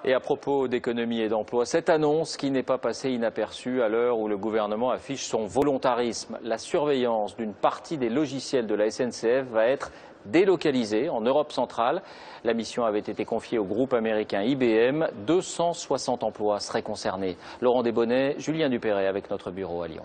Et à propos d'économie et d'emploi, cette annonce qui n'est pas passée inaperçue à l'heure où le gouvernement affiche son volontarisme. La surveillance d'une partie des logiciels de la SNCF va être délocalisée en Europe centrale. La mission avait été confiée au groupe américain IBM. 260 emplois seraient concernés. Laurent Desbonnets, Julien Dupéret avec notre bureau à Lyon.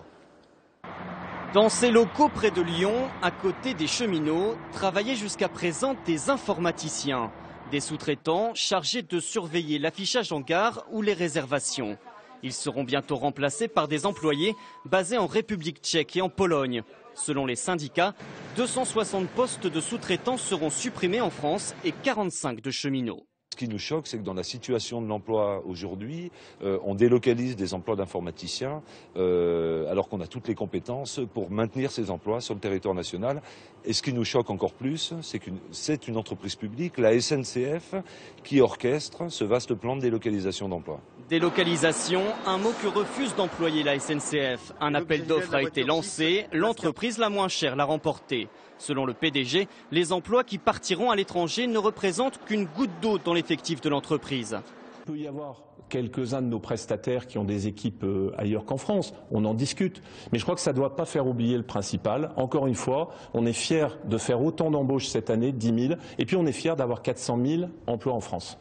Dans ces locaux près de Lyon, à côté des cheminots, travaillaient jusqu'à présent des informaticiens. Des sous-traitants chargés de surveiller l'affichage en gare ou les réservations. Ils seront bientôt remplacés par des employés basés en République tchèque et en Pologne. Selon les syndicats, 260 postes de sous-traitants seront supprimés en France et 45 de cheminots. Ce qui nous choque, c'est que dans la situation de l'emploi aujourd'hui, on délocalise des emplois d'informaticiens alors qu'on a toutes les compétences pour maintenir ces emplois sur le territoire national. Et ce qui nous choque encore plus, c'est que c'est une entreprise publique, la SNCF, qui orchestre ce vaste plan de délocalisation d'emplois. Délocalisation, un mot que refuse d'employer la SNCF. Un appel d'offres a été lancé, l'entreprise la moins chère l'a remporté. Selon le PDG, les emplois qui partiront à l'étranger ne représentent qu'une goutte d'eau dans l'effectif de l'entreprise. Il peut y avoir quelques-uns de nos prestataires qui ont des équipes ailleurs qu'en France, on en discute. Mais je crois que ça ne doit pas faire oublier le principal. Encore une fois, on est fiers de faire autant d'embauches cette année, 10 000, et puis on est fiers d'avoir 400 000 emplois en France.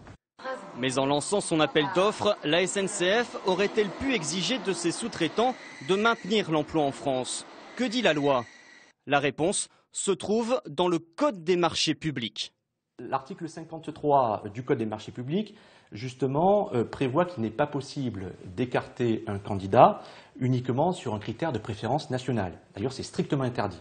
Mais en lançant son appel d'offres, la SNCF aurait-elle pu exiger de ses sous-traitants de maintenir l'emploi en France? Que dit la loi? La réponse se trouve dans le Code des marchés publics. L'article 53 du Code des marchés publics, justement, prévoit qu'il n'est pas possible d'écarter un candidat uniquement sur un critère de préférence nationale. D'ailleurs, c'est strictement interdit.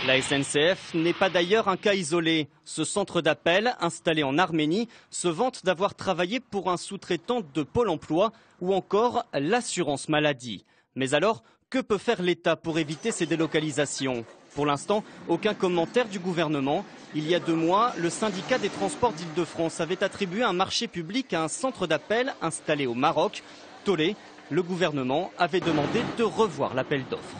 La SNCF n'est pas d'ailleurs un cas isolé. Ce centre d'appel, installé en Arménie, se vante d'avoir travaillé pour un sous-traitant de Pôle emploi ou encore l'assurance maladie. Mais alors, que peut faire l'État pour éviter ces délocalisations? Pour l'instant, aucun commentaire du gouvernement. Il y a 2 mois, le syndicat des transports d'Île-de-France avait attribué un marché public à un centre d'appel installé au Maroc. Tollé, le gouvernement avait demandé de revoir l'appel d'offres.